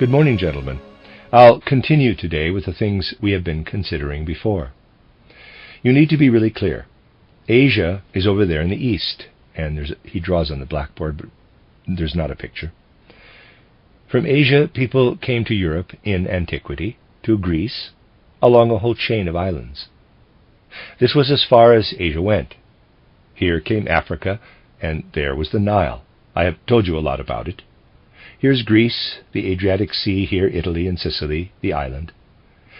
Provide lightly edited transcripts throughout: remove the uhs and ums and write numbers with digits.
Good morning, gentlemen. I'll continue today with the things we have been considering before. You need to be really clear. Asia is over there in the east, and he draws on the blackboard, but there's not a picture. From Asia, people came to Europe in Antiquity, to Greece, along a whole chain of islands. This was as far as Asia went. Here came Africa, and there was the Nile. I have told you a lot about it. Here's Greece, the Adriatic Sea, here Italy and Sicily, the island.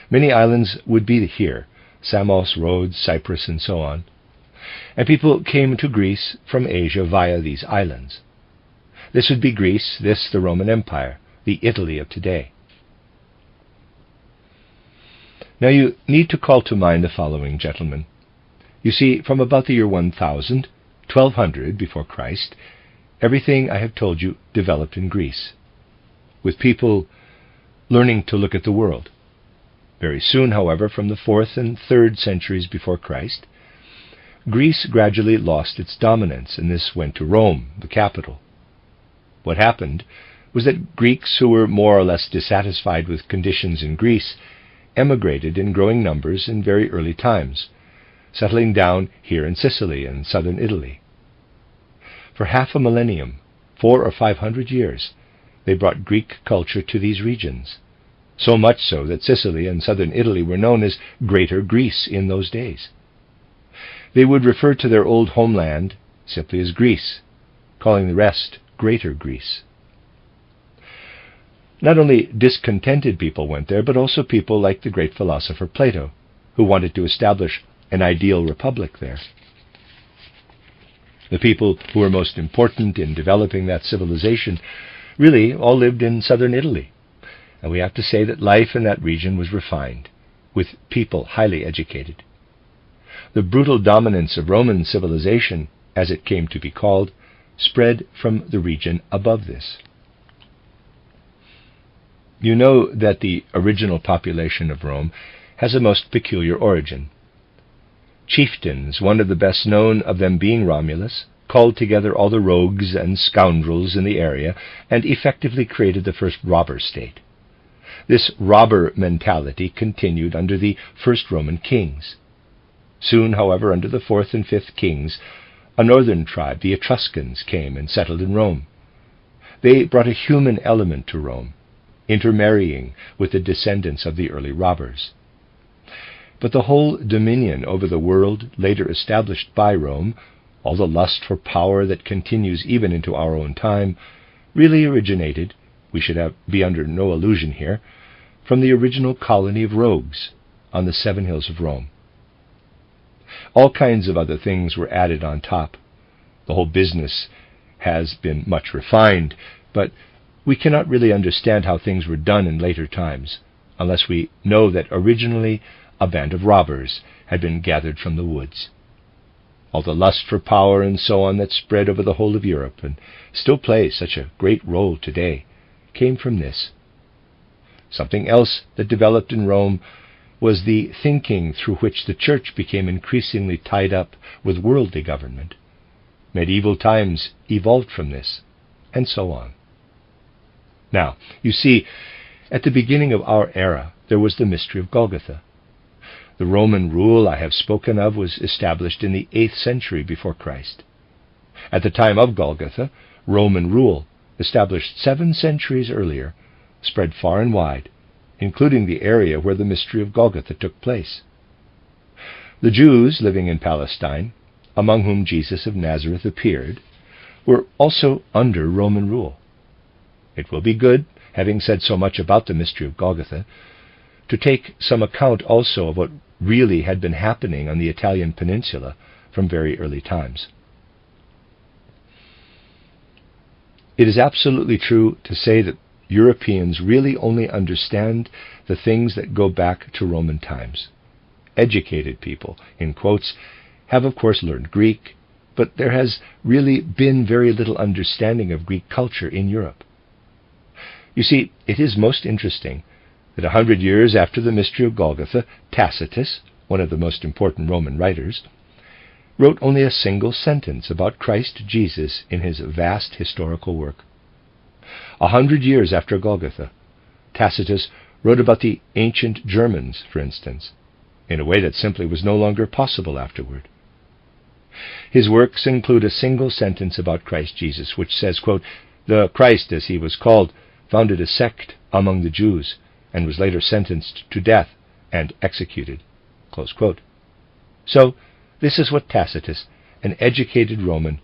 Many islands would be here, Samos, Rhodes, Cyprus, and so on. And people came to Greece from Asia via these islands. This would be Greece, this the Roman Empire, the Italy of today. Now you need to call to mind the following, gentlemen. You see, from about the year 1000, 1200 before Christ, everything I have told you developed in Greece, with people learning to look at the world. Very soon, however, from the 4th and 3rd centuries before Christ, Greece gradually lost its dominance, and this went to Rome, the capital. What happened was that Greeks who were more or less dissatisfied with conditions in Greece emigrated in growing numbers in very early times, settling down here in Sicily and southern Italy. For half a millennium, 400 or 500 years, they brought Greek culture to these regions, so much so that Sicily and southern Italy were known as Greater Greece in those days. They would refer to their old homeland simply as Greece, calling the rest Greater Greece. Not only discontented people went there, but also people like the great philosopher Plato, who wanted to establish an ideal republic there. The people who were most important in developing that civilization really all lived in southern Italy, and we have to say that life in that region was refined, with people highly educated. The brutal dominance of Roman civilization, as it came to be called, spread from the region above this. You know that the original population of Rome has a most peculiar origin. Chieftains, one of the best known of them being Romulus, called together all the rogues and scoundrels in the area and effectively created the first robber state. This robber mentality continued under the first Roman kings. Soon, however, under the 4th and 5th kings, a northern tribe, the Etruscans, came and settled in Rome. They brought a human element to Rome, intermarrying with the descendants of the early robbers. But the whole dominion over the world later established by Rome, all the lust for power that continues even into our own time, really originated, we should be under no illusion here, from the original colony of rogues on the 7 hills of Rome. All kinds of other things were added on top. The whole business has been much refined, but we cannot really understand how things were done in later times, unless we know that originally a band of robbers had been gathered from the woods. All the lust for power and so on that spread over the whole of Europe, and still plays such a great role today, came from this. Something else that developed in Rome was the thinking through which the church became increasingly tied up with worldly government. Medieval times evolved from this, and so on. Now, you see, at the beginning of our era, there was the mystery of Golgotha. The Roman rule I have spoken of was established in the 8th century before Christ. At the time of Golgotha, Roman rule, established 7 centuries earlier, spread far and wide, including the area where the mystery of Golgotha took place. The Jews living in Palestine, among whom Jesus of Nazareth appeared, were also under Roman rule. It will be good, having said so much about the mystery of Golgotha, to take some account also of what really had been happening on the Italian peninsula from very early times. It is absolutely true to say that Europeans really only understand the things that go back to Roman times. Educated people, in quotes, have of course learned Greek, but there has really been very little understanding of Greek culture in Europe. You see, it is most interesting that 100 years after the mystery of Golgotha, Tacitus, one of the most important Roman writers, wrote only a single sentence about Christ Jesus in his vast historical work. 100 years after Golgotha, Tacitus wrote about the ancient Germans, for instance, in a way that simply was no longer possible afterward. His works include a single sentence about Christ Jesus, which says, quote, "The Christ, as he was called, founded a sect among the Jews, and was later sentenced to death and executed." Close quote. So, this is what Tacitus, an educated Roman,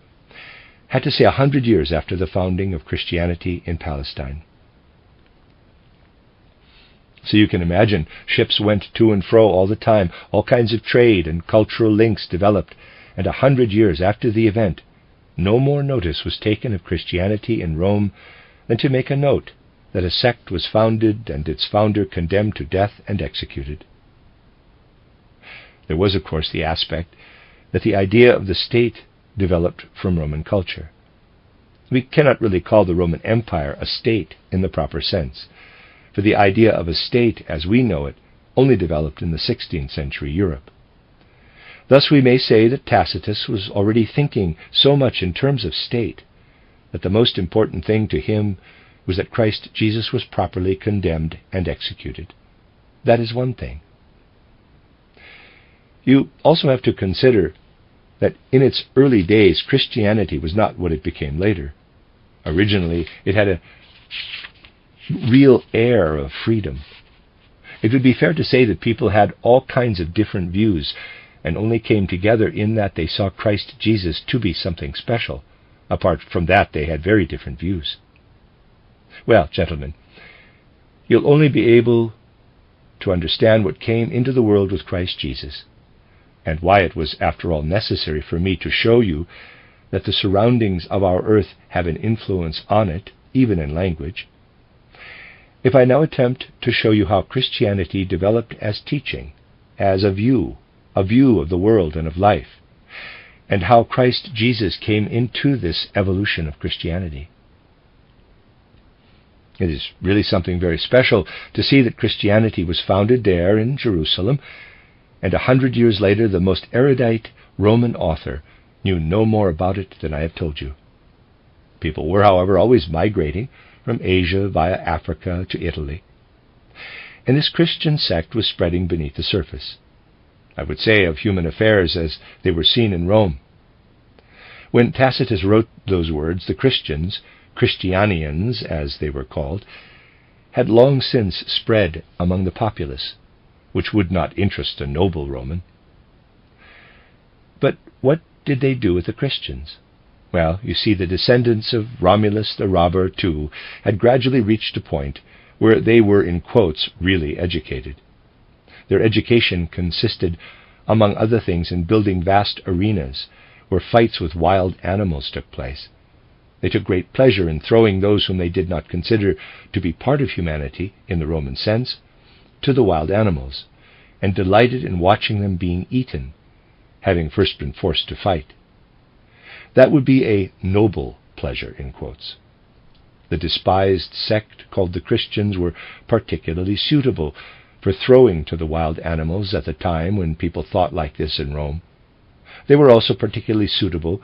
had to say 100 years after the founding of Christianity in Palestine. So you can imagine, ships went to and fro all the time, all kinds of trade and cultural links developed, and 100 years after the event, no more notice was taken of Christianity in Rome than to make a note that a sect was founded and its founder condemned to death and executed. There was, of course, the aspect that the idea of the state developed from Roman culture. We cannot really call the Roman Empire a state in the proper sense, for the idea of a state as we know it only developed in the 16th century Europe. Thus we may say that Tacitus was already thinking so much in terms of state that the most important thing to him was that Christ Jesus was properly condemned and executed. That is one thing. You also have to consider that in its early days, Christianity was not what it became later. Originally, it had a real air of freedom. It would be fair to say that people had all kinds of different views and only came together in that they saw Christ Jesus to be something special. Apart from that, they had very different views. Well, gentlemen, you'll only be able to understand what came into the world with Christ Jesus, and why it was, after all, necessary for me to show you that the surroundings of our earth have an influence on it, even in language, if I now attempt to show you how Christianity developed as teaching, as a view of the world and of life, and how Christ Jesus came into this evolution of Christianity. It is really something very special to see that Christianity was founded there in Jerusalem, and 100 years later the most erudite Roman author knew no more about it than I have told you. People were, however, always migrating from Asia via Africa to Italy, and this Christian sect was spreading beneath the surface, I would say, of human affairs as they were seen in Rome. When Tacitus wrote those words, the Christians, Christianians as they were called, had long since spread among the populace, which would not interest a noble Roman. But what did they do with the Christians? Well, you see, the descendants of Romulus the robber, too, had gradually reached a point where they were, in quotes, really educated. Their education consisted, among other things, in building vast arenas where fights with wild animals took place. They took great pleasure in throwing those whom they did not consider to be part of humanity, in the Roman sense, to the wild animals, and delighted in watching them being eaten, having first been forced to fight. That would be a noble pleasure, in quotes. The despised sect called the Christians were particularly suitable for throwing to the wild animals at the time when people thought like this in Rome. They were also particularly suitable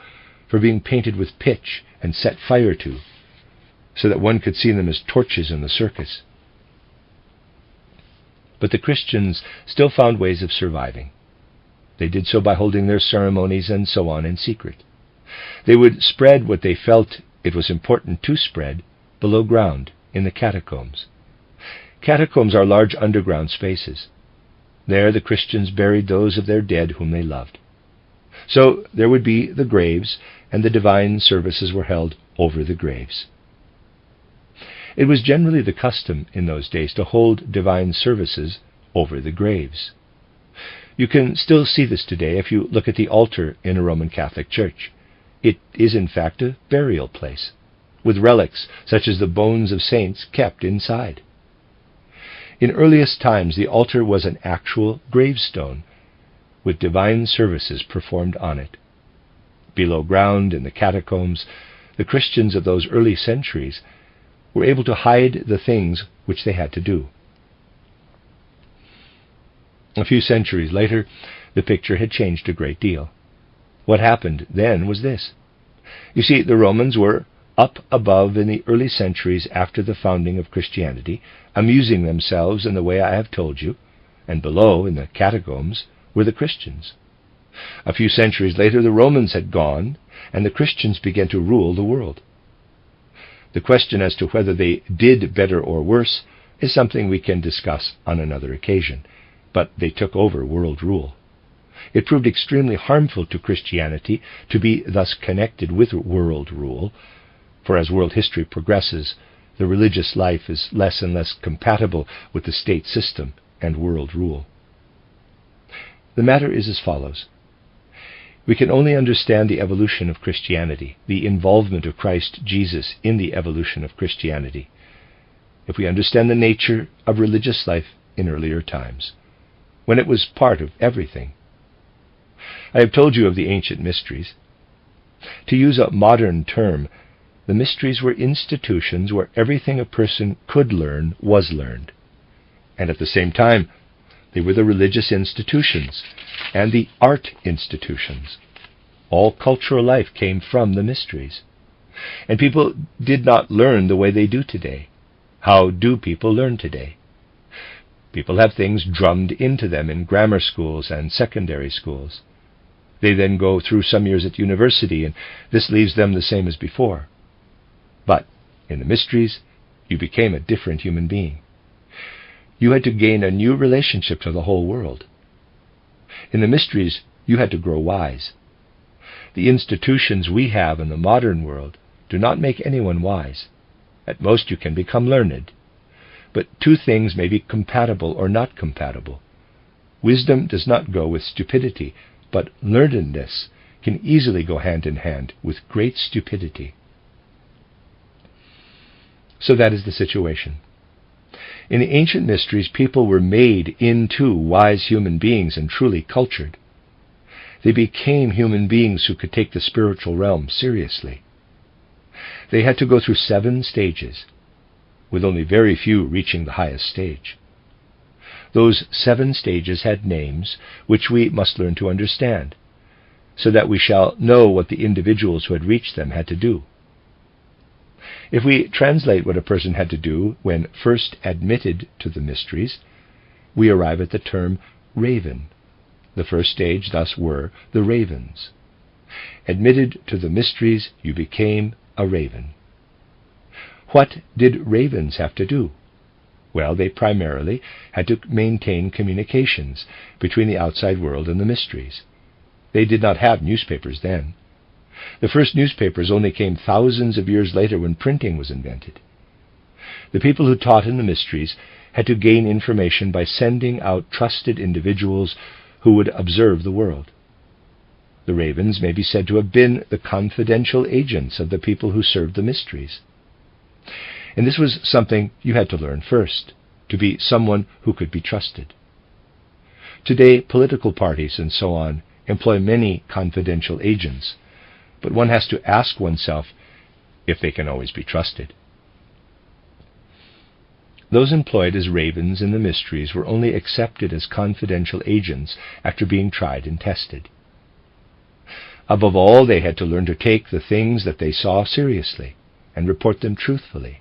for being painted with pitch and set fire to, so that one could see them as torches in the circus. But the Christians still found ways of surviving. They did so by holding their ceremonies and so on in secret. They would spread what they felt it was important to spread below ground in the catacombs. Catacombs are large underground spaces. There the Christians buried those of their dead whom they loved. So there would be the graves, and the divine services were held over the graves. It was generally the custom in those days to hold divine services over the graves. You can still see this today if you look at the altar in a Roman Catholic church. It is in fact a burial place, with relics such as the bones of saints kept inside. In earliest times the altar was an actual gravestone, with divine services performed on it. Below ground in the catacombs, the Christians of those early centuries were able to hide the things which they had to do. A few centuries later, the picture had changed a great deal. What happened then was this. You see, the Romans were up above in the early centuries after the founding of Christianity, amusing themselves in the way I have told you, and below, in the catacombs, were the Christians. A few centuries later, the Romans had gone, and the Christians began to rule the world. The question as to whether they did better or worse is something we can discuss on another occasion, but they took over world rule. It proved extremely harmful to Christianity to be thus connected with world rule, for as world history progresses, the religious life is less and less compatible with the state system and world rule. The matter is as follows. We can only understand the evolution of Christianity, the involvement of Christ Jesus in the evolution of Christianity, if we understand the nature of religious life in earlier times, when it was part of everything. I have told you of the ancient mysteries. To use a modern term, the mysteries were institutions where everything a person could learn was learned, and at the same time, they were the religious institutions and the art institutions. All cultural life came from the mysteries. And people did not learn the way they do today. How do people learn today? People have things drummed into them in grammar schools and secondary schools. They then go through some years at university, and this leaves them the same as before. But in the mysteries, you became a different human being. You had to gain a new relationship to the whole world. In the mysteries, you had to grow wise. The institutions we have in the modern world do not make anyone wise. At most you can become learned. But two things may be compatible or not compatible. Wisdom does not go with stupidity, but learnedness can easily go hand in hand with great stupidity. So that is the situation. In the ancient mysteries, people were made into wise human beings and truly cultured. They became human beings who could take the spiritual realm seriously. They had to go through 7 stages, with only very few reaching the highest stage. Those 7 stages had names which we must learn to understand, so that we shall know what the individuals who had reached them had to do. If we translate what a person had to do when first admitted to the mysteries, we arrive at the term raven. The first stage thus were the ravens. Admitted to the mysteries, you became a raven. What did ravens have to do? Well, they primarily had to maintain communications between the outside world and the mysteries. They did not have newspapers then. The first newspapers only came thousands of years later when printing was invented. The people who taught in the mysteries had to gain information by sending out trusted individuals who would observe the world. The ravens may be said to have been the confidential agents of the people who served the mysteries. And this was something you had to learn first, to be someone who could be trusted. Today, political parties and so on employ many confidential agents, but one has to ask oneself if they can always be trusted. Those employed as ravens in the mysteries were only accepted as confidential agents after being tried and tested. Above all, they had to learn to take the things that they saw seriously and report them truthfully.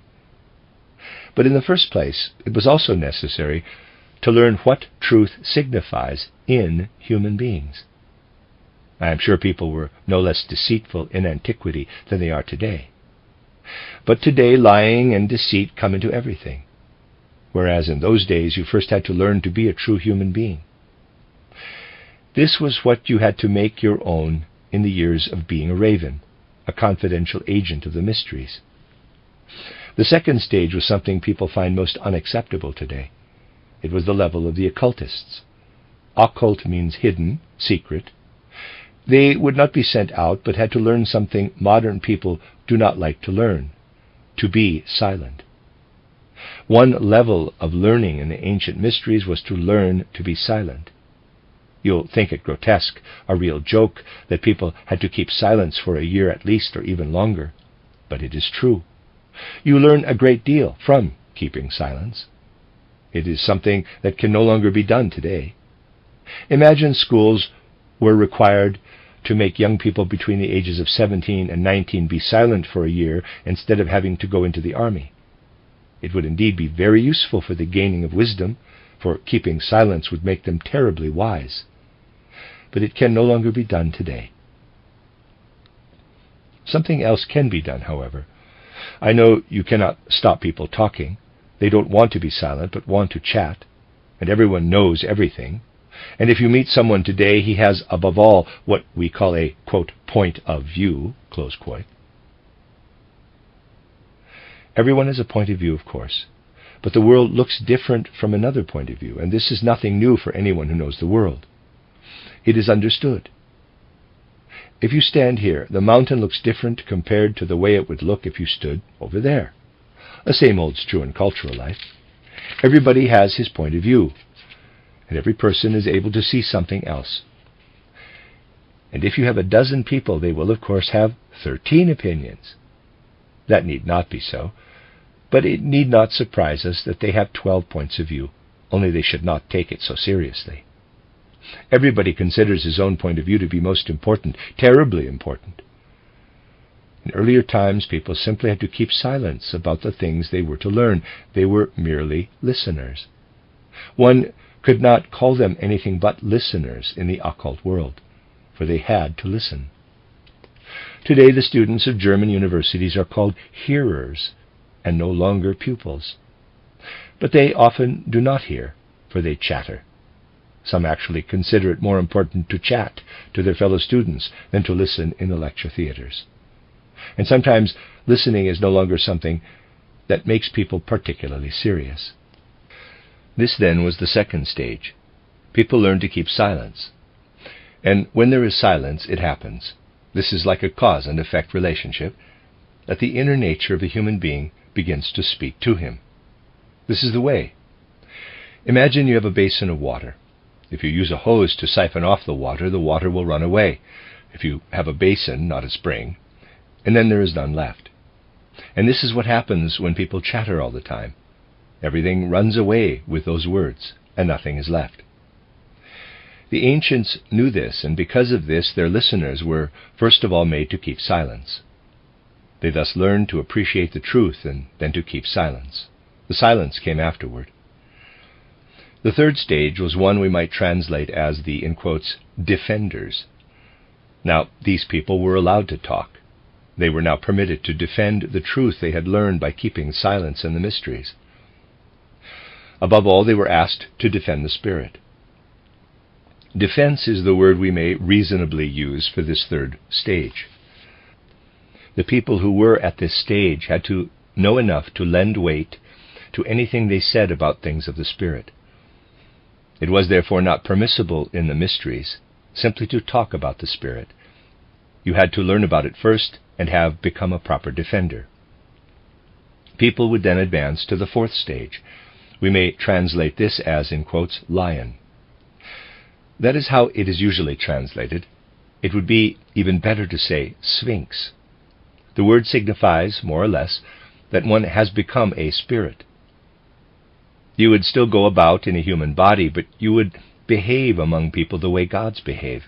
But in the first place, it was also necessary to learn what truth signifies in human beings. I am sure people were no less deceitful in antiquity than they are today. But today, lying and deceit come into everything, whereas in those days you first had to learn to be a true human being. This was what you had to make your own in the years of being a raven, a confidential agent of the mysteries. The second stage was something people find most unacceptable today. It was the level of the occultists. Occult means hidden, secret. They would not be sent out, but had to learn something modern people do not like to learn: to be silent. One level of learning in the ancient mysteries was to learn to be silent. You'll think it grotesque, a real joke, that people had to keep silence for a year at least, or even longer. But it is true. You learn a great deal from keeping silence. It is something that can no longer be done today. Imagine schools were required to make young people between the ages of 17 and 19 be silent for a year instead of having to go into the army. It would indeed be very useful for the gaining of wisdom, for keeping silence would make them terribly wise. But it can no longer be done today. Something else can be done, however. I know you cannot stop people talking. They don't want to be silent, but want to chat. And everyone knows everything. And if you meet someone today, he has, above all, what we call a, quote, point of view, close quote. Everyone has a point of view, of course. But the world looks different from another point of view, and this is nothing new for anyone who knows the world. It is understood. If you stand here, the mountain looks different compared to the way it would look if you stood over there. The same holds true in cultural life. Everybody has his point of view, and every person is able to see something else. And if you have a dozen people, they will, of course, have 13 opinions. That need not be so, but it need not surprise us that they have 12 points of view, only they should not take it so seriously. Everybody considers his own point of view to be most important, terribly important. In earlier times, people simply had to keep silence about the things they were to learn. They were merely listeners. One could not call them anything but listeners in the occult world, for they had to listen. Today, the students of German universities are called hearers and no longer pupils. But they often do not hear, for they chatter. Some actually consider it more important to chat to their fellow students than to listen in the lecture theaters. And sometimes listening is no longer something that makes people particularly serious. This then was the second stage. People learn to keep silence. And when there is silence, it happens. This is like a cause and effect relationship, that the inner nature of a human being begins to speak to him. This is the way. Imagine you have a basin of water. If you use a hose to siphon off the water will run away. If you have a basin, not a spring, and then there is none left. And this is what happens when people chatter all the time. Everything runs away with those words, and nothing is left. The ancients knew this, and because of this, their listeners were first of all made to keep silence. They thus learned to appreciate the truth and then to keep silence. The silence came afterward. The third stage was one we might translate as the, in quotes, defenders. Now, these people were allowed to talk. They were now permitted to defend the truth they had learned by keeping silence in the mysteries. Above all, they were asked to defend the spirit. Defense is the word we may reasonably use for this third stage. The people who were at this stage had to know enough to lend weight to anything they said about things of the spirit. It was therefore not permissible in the mysteries simply to talk about the spirit. You had to learn about it first and have become a proper defender. People would then advance to the fourth stage. We may translate this as, in quotes, lion. That is how it is usually translated. It would be even better to say sphinx. The word signifies, more or less, that one has become a spirit. You would still go about in a human body, but you would behave among people the way gods behave.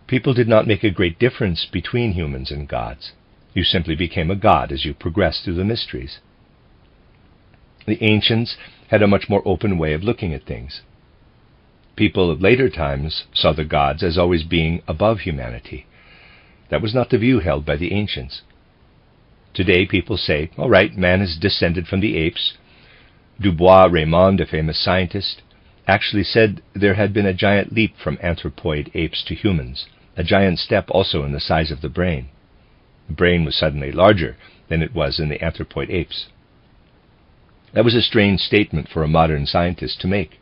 People did not make a great difference between humans and gods. You simply became a god as you progressed through the mysteries. The ancients had a much more open way of looking at things. People of later times saw the gods as always being above humanity. That was not the view held by the ancients. Today people say, all right, man is descended from the apes. Raymond, a famous scientist, actually said there had been a giant leap from anthropoid apes to humans, a giant step also in the size of the brain. The brain was suddenly larger than it was in the anthropoid apes. That was a strange statement for a modern scientist to make.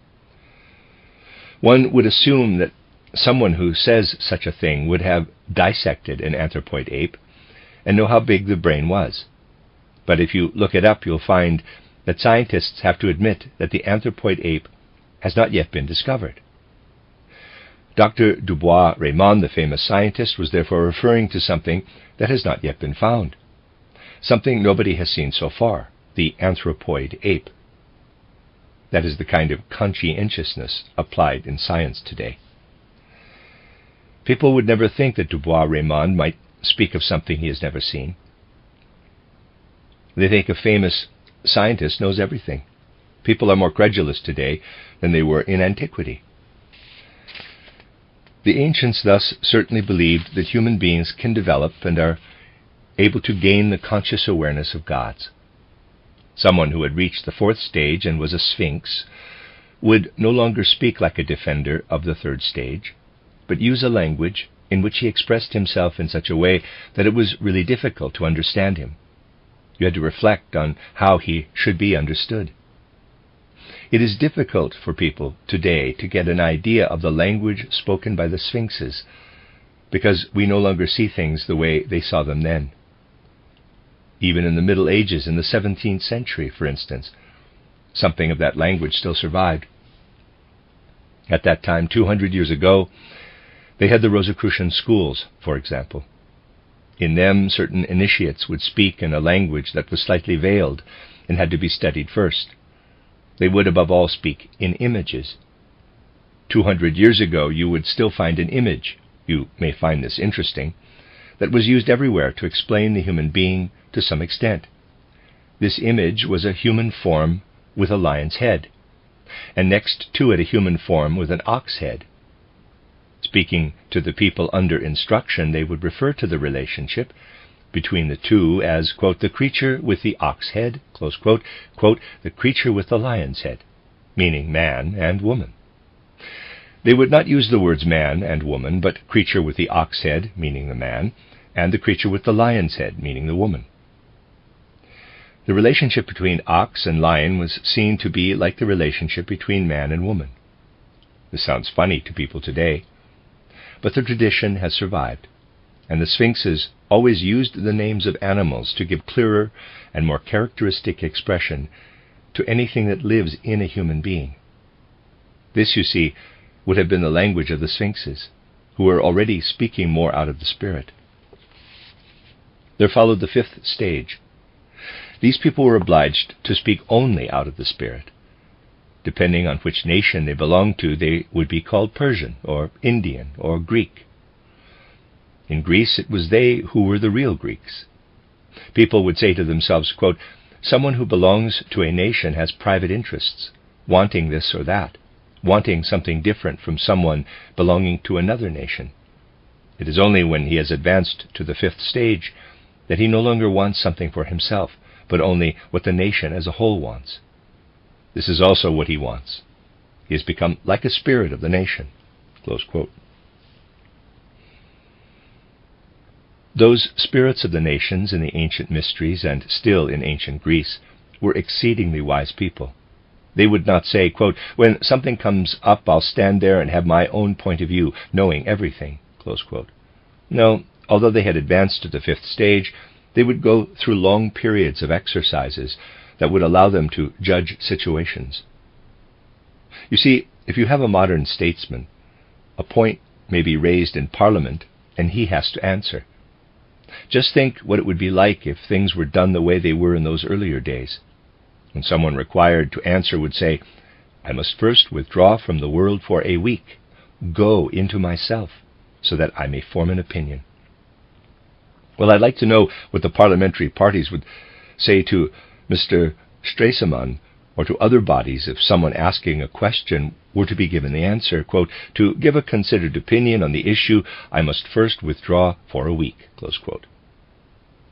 One would assume that someone who says such a thing would have dissected an anthropoid ape and know how big the brain was. But if you look it up, you'll find that scientists have to admit that the anthropoid ape has not yet been discovered. Dr. Raymond, the famous scientist, was therefore referring to something that has not yet been found, something nobody has seen so far, the anthropoid ape. That is the kind of conscientiousness applied in science today. People would never think that Dubois-Raymond might speak of something he has never seen. They think a famous scientist knows everything. People are more credulous today than they were in antiquity. The ancients thus certainly believed that human beings can develop and are able to gain the conscious awareness of gods. Someone who had reached the fourth stage and was a sphinx would no longer speak like a defender of the third stage, but use a language in which he expressed himself in such a way that it was really difficult to understand him. You had to reflect on how he should be understood. It is difficult for people today to get an idea of the language spoken by the sphinxes, because we no longer see things the way they saw them then. Even in the Middle Ages, in the 17th century, for instance, something of that language still survived. At that time, 200 years ago, they had the Rosicrucian schools, for example. In them, certain initiates would speak in a language that was slightly veiled and had to be studied first. They would, above all, speak in images. 200 years ago, you would still find an image, you may find this interesting, that was used everywhere to explain the human being to some extent. This image was a human form with a lion's head, and next to it a human form with an ox head. Speaking to the people under instruction, they would refer to the relationship between the two as, quote, the creature with the ox head, close quote, the creature with the lion's head, meaning man and woman. They would not use the words man and woman, but creature with the ox head, meaning the man, and the creature with the lion's head, meaning the woman. The relationship between ox and lion was seen to be like the relationship between man and woman. This sounds funny to people today, but the tradition has survived, and the sphinxes always used the names of animals to give clearer and more characteristic expression to anything that lives in a human being. This, you see, would have been the language of the sphinxes, who were already speaking more out of the spirit. There followed the fifth stage. These people were obliged to speak only out of the spirit. Depending on which nation they belonged to, they would be called Persian, or Indian, or Greek. In Greece, it was they who were the real Greeks. People would say to themselves, quote, someone who belongs to a nation has private interests, wanting this or that, wanting something different from someone belonging to another nation. It is only when he has advanced to the fifth stage that he no longer wants something for himself, but only what the nation as a whole wants. This is also what he wants. He has become like a spirit of the nation. Close quote. Those spirits of the nations in the ancient mysteries and still in ancient Greece were exceedingly wise people. They would not say, quote, when something comes up, I'll stand there and have my own point of view, knowing everything. Close quote. No, although they had advanced to the fifth stage, they would go through long periods of exercises that would allow them to judge situations. You see, if you have a modern statesman, a point may be raised in Parliament, and he has to answer. Just think what it would be like if things were done the way they were in those earlier days, when someone required to answer would say, I must first withdraw from the world for a week, go into myself, so that I may form an opinion. Well, I'd like to know what the parliamentary parties would say to Mr. Stresemann or to other bodies if someone asking a question were to be given the answer, quote, to give a considered opinion on the issue, I must first withdraw for a week, close quote.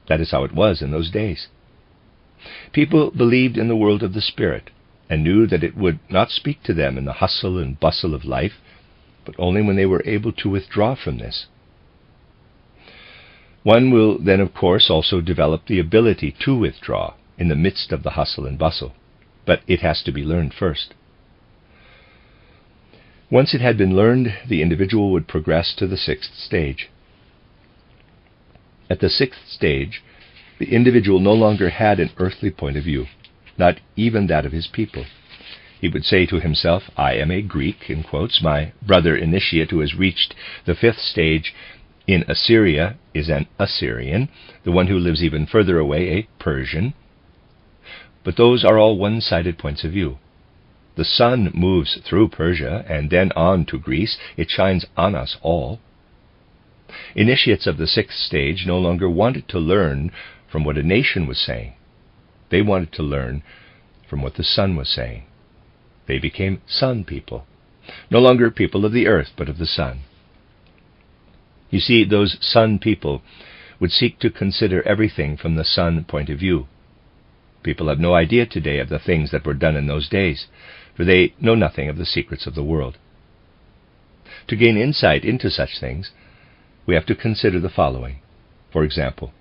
That is how it was in those days. People believed in the world of the spirit and knew that it would not speak to them in the hustle and bustle of life, but only when they were able to withdraw from this. One will then, of course, also develop the ability to withdraw in the midst of the hustle and bustle, but it has to be learned first. Once it had been learned, the individual would progress to the sixth stage. At the sixth stage, the individual no longer had an earthly point of view, not even that of his people. He would say to himself, I am a Greek, in quotes. My brother initiate who has reached the fifth stage in Assyria is an Assyrian, the one who lives even further away, a Persian. But those are all one-sided points of view. The sun moves through Persia and then on to Greece. It shines on us all. Initiates of the 6th stage no longer wanted to learn from what a nation was saying. They wanted to learn from what the sun was saying. They became sun people, no longer people of the earth, but of the sun. You see, those sun people would seek to consider everything from the sun point of view. People have no idea today of the things that were done in those days, for they know nothing of the secrets of the world. To gain insight into such things, we have to consider the following. For example,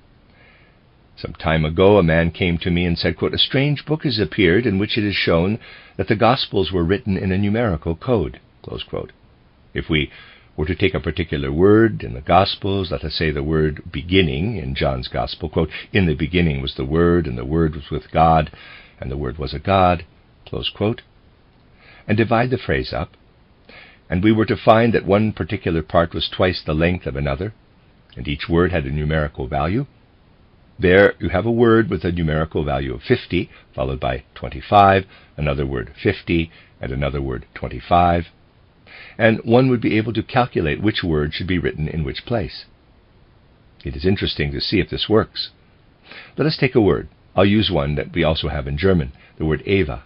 some time ago a man came to me and said, quote, "A strange book has appeared in which it is shown that the Gospels were written in a numerical code," close quote. If we were to take a particular word in the Gospels, let us say the word beginning in John's Gospel, quote, "In the beginning was the Word, and the Word was with God, and the Word was a God," close quote, and divide the phrase up, and we were to find that one particular part was twice the length of another, and each word had a numerical value, there you have a word with a numerical value of 50, followed by 25, another word 50, and another word 25, and one would be able to calculate which word should be written in which place. It is interesting to see if this works. Let us take a word. I'll use one that we also have in German, the word Eva.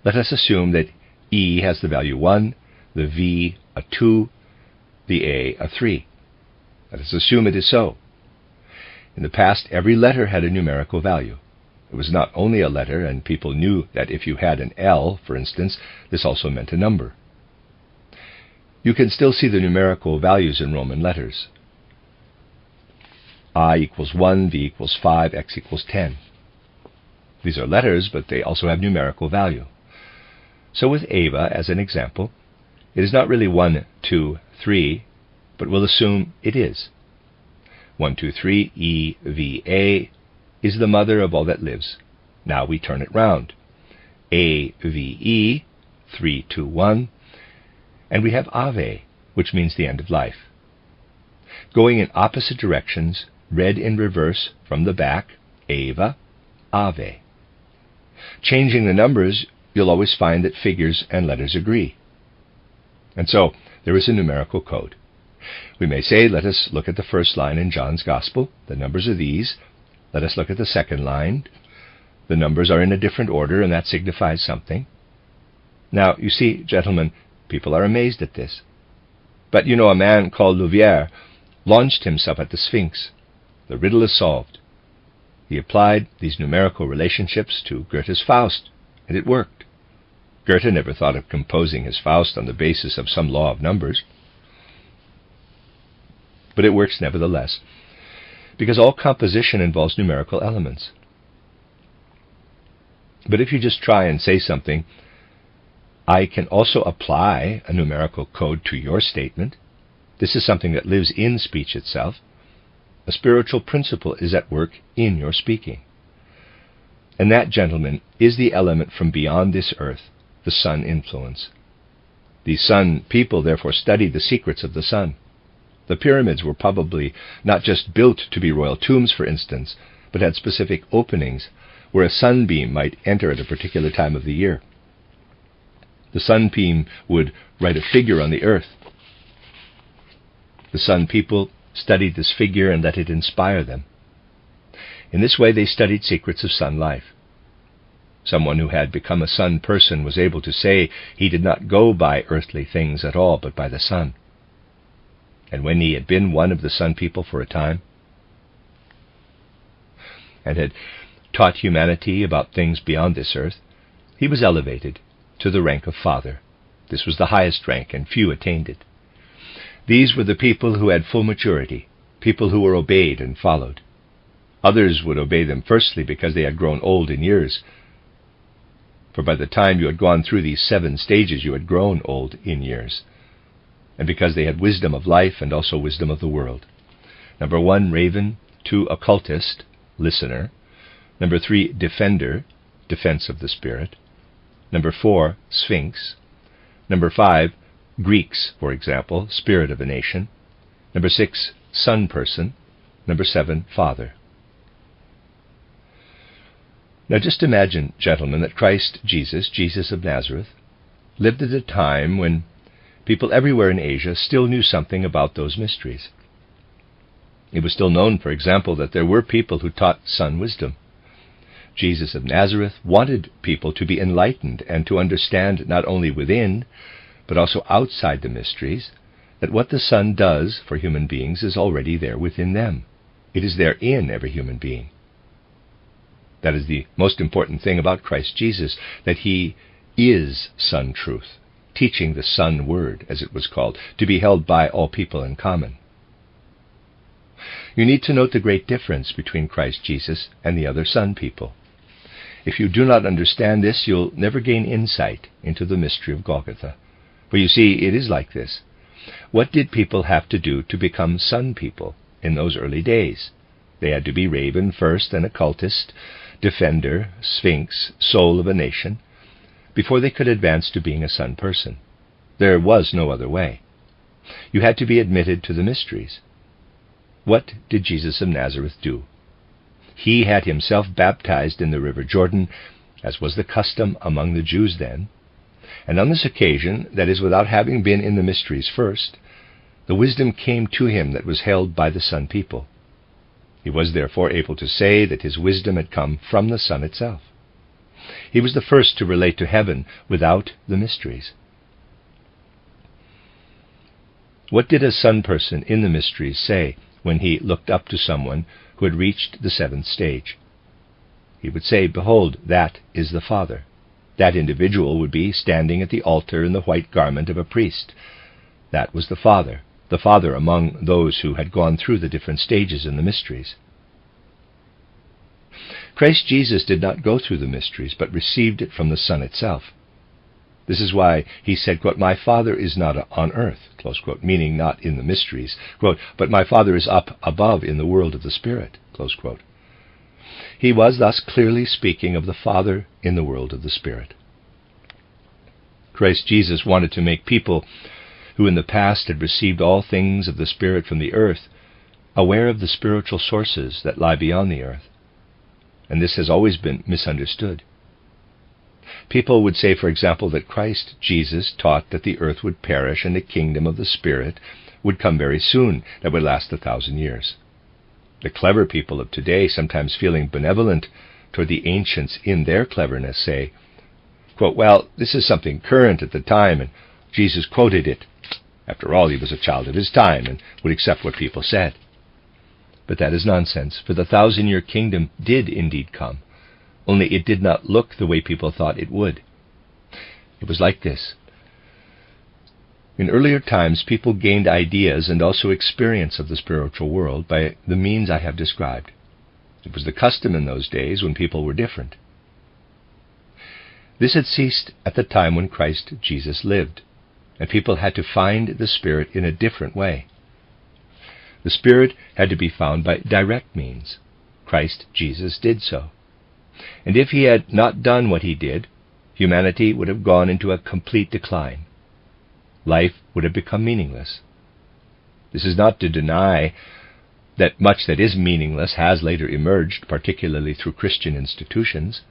Let us assume that E has the value 1, the V a 2, the A a 3. Let us assume it is so. In the past, every letter had a numerical value. It was not only a letter, and people knew that if you had an L, for instance, this also meant a number. You can still see the numerical values in Roman letters. I equals 1, V equals 5, X equals 10. These are letters, but they also have numerical value. So with Eva, as an example, it is not really 1, 2, 3, but we'll assume it is. 1, 2, 3, E, V, A is the mother of all that lives. Now we turn it round. A, V, E, 3, 2, 1, and we have Ave, which means the end of life. Going in opposite directions, read in reverse from the back, Eva, Ave. Changing the numbers, you'll always find that figures and letters agree. And so, there is a numerical code. We may say, let us look at the first line in John's Gospel. The numbers are these. Let us look at the second line. The numbers are in a different order, and that signifies something. Now, you see, gentlemen, people are amazed at this. But you know, a man called Louvière launched himself at the Sphinx. The riddle is solved. He applied these numerical relationships to Goethe's Faust, and it worked. Goethe never thought of composing his Faust on the basis of some law of numbers. But it works nevertheless, because all composition involves numerical elements. But if you just try and say something, I can also apply a numerical code to your statement. This is something that lives in speech itself. A spiritual principle is at work in your speaking. And that, gentlemen, is the element from beyond this earth, the sun influence. These sun people therefore studied the secrets of the sun. The pyramids were probably not just built to be royal tombs, for instance, but had specific openings where a sunbeam might enter at a particular time of the year. The sunbeam would write a figure on the earth. The sun people studied this figure and let it inspire them. In this way they studied secrets of sun life. Someone who had become a sun person was able to say he did not go by earthly things at all, but by the sun. And when he had been one of the sun people for a time, and had taught humanity about things beyond this earth, he was elevated to the rank of father. This was the highest rank, and few attained it. These were the people who had full maturity, people who were obeyed and followed. Others would obey them firstly because they had grown old in years, for by the time you had gone through these 7 stages you had grown old in years, and because they had wisdom of life and also wisdom of the world. Number 1, raven. 2, occultist, listener. Number 3, defender, defense of the spirit. Number 4, sphinx. Number 5, Greeks, for example, spirit of a nation. Number 6, sun person. Number 7, father. Now just imagine, gentlemen, that Christ Jesus of Nazareth, lived at a time when people everywhere in Asia still knew something about those mysteries. It was still known, for example, that there were people who taught sun wisdom. Jesus of Nazareth wanted people to be enlightened and to understand not only within, but also outside the mysteries, that what the sun does for human beings is already there within them. It is there in every human being. That is the most important thing about Christ Jesus, that he is sun truth, teaching the sun word, as it was called, to be held by all people in common. You need to note the great difference between Christ Jesus and the other sun people. If you do not understand this, you'll never gain insight into the mystery of Golgotha. For you see, it is like this. What did people have to do to become sun people in those early days? They had to be raven first, an occultist, defender, sphinx, soul of a nation, before they could advance to being a sun person. There was no other way. You had to be admitted to the mysteries. What did Jesus of Nazareth do? He had himself baptized in the river Jordan, as was the custom among the Jews then, and on this occasion, that is, without having been in the mysteries first, the wisdom came to him that was held by the sun people. He was therefore able to say that his wisdom had come from the sun itself. He was the first to relate to heaven without the mysteries. What did a sun person in the mysteries say when he looked up to someone who had reached the seventh stage? He would say, "Behold, that is the Father." That individual would be standing at the altar in the white garment of a priest. That was the Father among those who had gone through the different stages in the mysteries. Christ Jesus did not go through the mysteries, but received it from the Son itself. This is why he said, quote, "My Father is not on earth," close quote, meaning not in the mysteries, quote, "but my Father is up above in the world of the Spirit," close quote. He was thus clearly speaking of the Father in the world of the Spirit. Christ Jesus wanted to make people who in the past had received all things of the Spirit from the earth aware of the spiritual sources that lie beyond the earth. And this has always been misunderstood. People would say, for example, that Christ Jesus taught that the earth would perish and the kingdom of the Spirit would come very soon, that would last 1,000 years. The clever people of today, sometimes feeling benevolent toward the ancients in their cleverness, say, quote, "Well, this is something current at the time, and Jesus quoted it. After all, he was a child of his time and would accept what people said." But that is nonsense, for the 1,000-year kingdom did indeed come, only it did not look the way people thought it would. It was like this. In earlier times, people gained ideas and also experience of the spiritual world by the means I have described. It was the custom in those days when people were different. This had ceased at the time when Christ Jesus lived, and people had to find the Spirit in a different way. The Spirit had to be found by direct means. Christ Jesus did so. And if he had not done what he did, humanity would have gone into a complete decline. Life would have become meaningless. This is not to deny that much that is meaningless has later emerged, particularly through Christian institutions,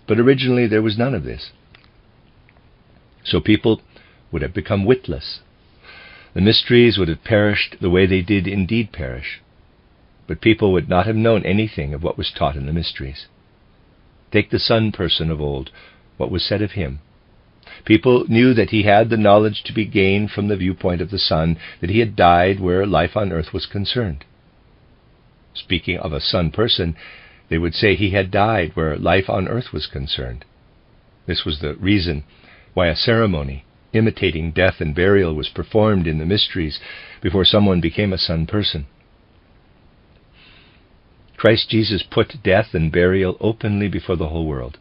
but originally there was none of this. So people would have become witless. The mysteries would have perished the way they did indeed perish, but people would not have known anything of what was taught in the mysteries. Take the sun person of old, what was said of him. People knew that he had the knowledge to be gained from the viewpoint of the sun, that he had died where life on earth was concerned. Speaking of a sun person, they would say he had died where life on earth was concerned. This was the reason why a ceremony imitating death and burial was performed in the mysteries before someone became a sun person. Christ Jesus put death and burial openly before the whole world.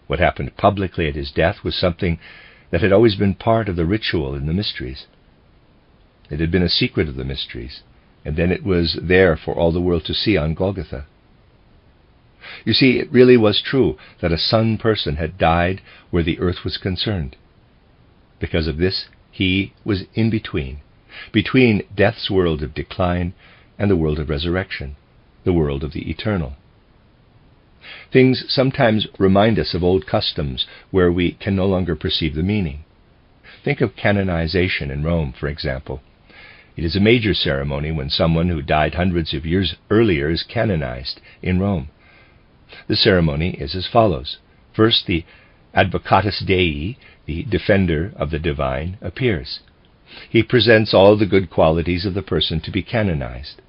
What happened publicly at his death was something that had always been part of the ritual in the mysteries. It had been a secret of the mysteries, and then it was there for all the world to see on Golgotha. You see, it really was true that a sun person had died where the earth was concerned. Because of this, he was in between death's world of decline and the world of resurrection, the world of the eternal. Things sometimes remind us of old customs where we can no longer perceive the meaning. Think of canonization in Rome, for example. It is a major ceremony when someone who died hundreds of years earlier is canonized in Rome. The ceremony is as follows. First, the Advocatus Dei, the defender of the divine, appears. He presents all the good qualities of the person to be canonized.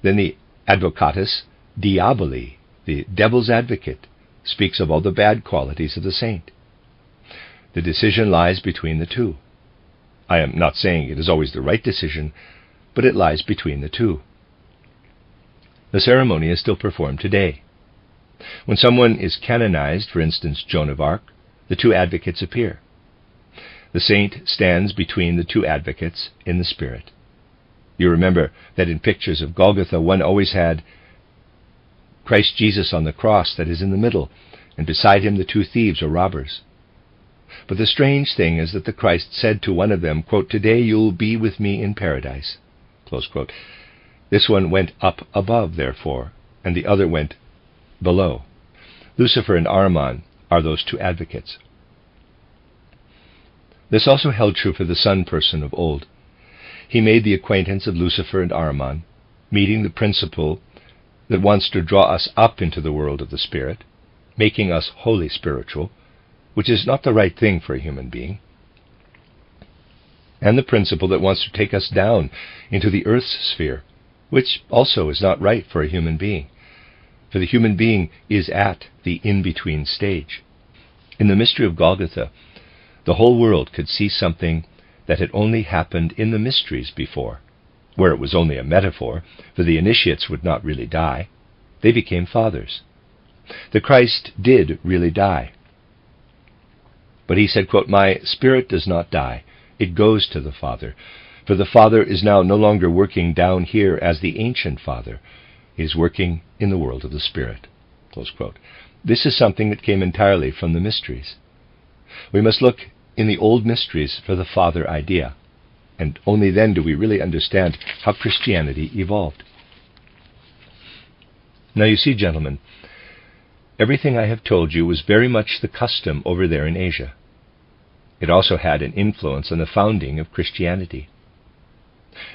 Then the Advocatus Diaboli, the devil's advocate, speaks of all the bad qualities of the saint. The decision lies between the two. I am not saying it is always the right decision, but it lies between the two. The ceremony is still performed today. When someone is canonized, for instance Joan of Arc, the two advocates appear. The saint stands between the two advocates in the spirit. You remember that in pictures of Golgotha one always had Christ Jesus on the cross that is in the middle, and beside him the two thieves or robbers. But the strange thing is that the Christ said to one of them, quote, "Today you'll be with me in paradise." Close quote. This one went up above, therefore, and the other went below. Lucifer and Ahriman are those two advocates. This also held true for the sun person of old. He made the acquaintance of Lucifer and Ahriman, meeting the principle that wants to draw us up into the world of the spirit, making us wholly spiritual, which is not the right thing for a human being, and the principle that wants to take us down into the earth's sphere, which also is not right for a human being, for the human being is at the in-between stage. In the mystery of Golgotha, the whole world could see something that had only happened in the mysteries before, where it was only a metaphor, for the initiates would not really die. They became fathers. The Christ did really die. But he said, quote, "My spirit does not die. It goes to the Father. For the Father is now no longer working down here as the ancient Father. He is working in the world of the Spirit." Close quote. This is something that came entirely from the mysteries. We must look in the old mysteries for the Father idea, and only then do we really understand how Christianity evolved. Now you see, gentlemen, everything I have told you was very much the custom over there in Asia. It also had an influence on the founding of Christianity.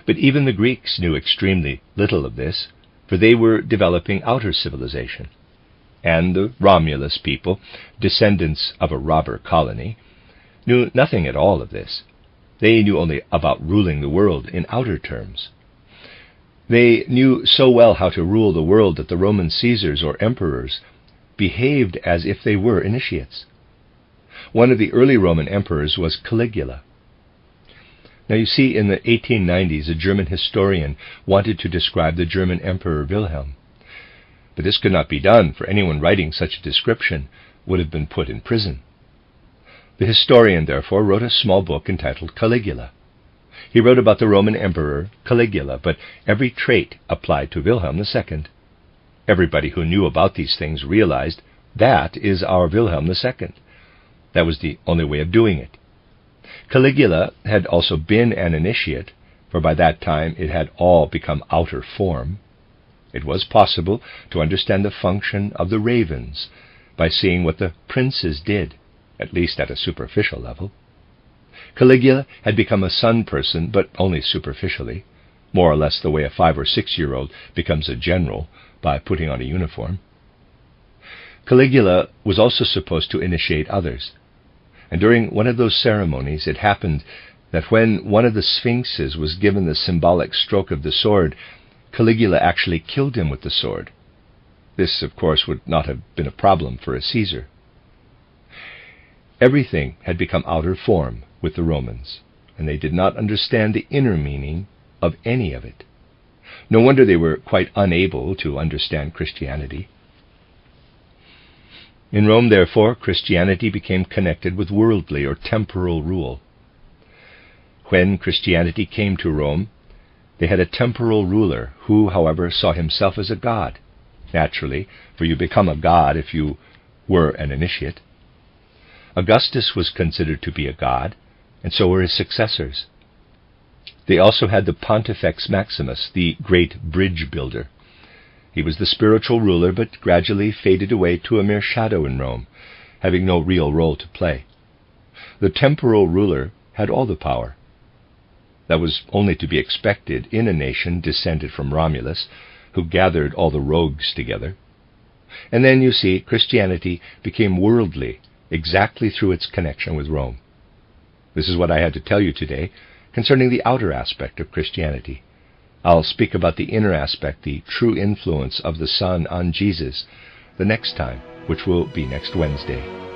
But even the Greeks knew extremely little of this, for they were developing outer civilization. And the Romulus people, descendants of a robber colony, knew nothing at all of this. They knew only about ruling the world in outer terms. They knew so well how to rule the world that the Roman Caesars or emperors behaved as if they were initiates. One of the early Roman emperors was Caligula. Now you see, in the 1890s, a German historian wanted to describe the German Emperor Wilhelm. But this could not be done, for anyone writing such a description would have been put in prison. The historian, therefore, wrote a small book entitled Caligula. He wrote about the Roman Emperor Caligula, but every trait applied to Wilhelm II. Everybody who knew about these things realized that is our Wilhelm II. That was the only way of doing it. Caligula had also been an initiate, for by that time it had all become outer form. It was possible to understand the function of the ravens by seeing what the princes did, at least at a superficial level. Caligula had become a sun person, but only superficially, more or less the way a 5 or 6-year-old becomes a general by putting on a uniform. Caligula was also supposed to initiate others, and during one of those ceremonies it happened that when one of the sphinxes was given the symbolic stroke of the sword, Caligula actually killed him with the sword. This, of course, would not have been a problem for a Caesar. Everything had become outer form with the Romans, and they did not understand the inner meaning of any of it. No wonder they were quite unable to understand Christianity. In Rome, therefore, Christianity became connected with worldly or temporal rule. When Christianity came to Rome, they had a temporal ruler who, however, saw himself as a god. Naturally, for you become a god if you were an initiate. Augustus was considered to be a god, and so were his successors. They also had the Pontifex Maximus, the great bridge builder. He was the spiritual ruler, but gradually faded away to a mere shadow in Rome, having no real role to play. The temporal ruler had all the power. That was only to be expected in a nation descended from Romulus, who gathered all the rogues together. And then, you see, Christianity became worldly exactly through its connection with Rome. This is what I had to tell you today concerning the outer aspect of Christianity. I'll speak about the inner aspect, the true influence of the Son on Jesus, the next time, which will be next Wednesday.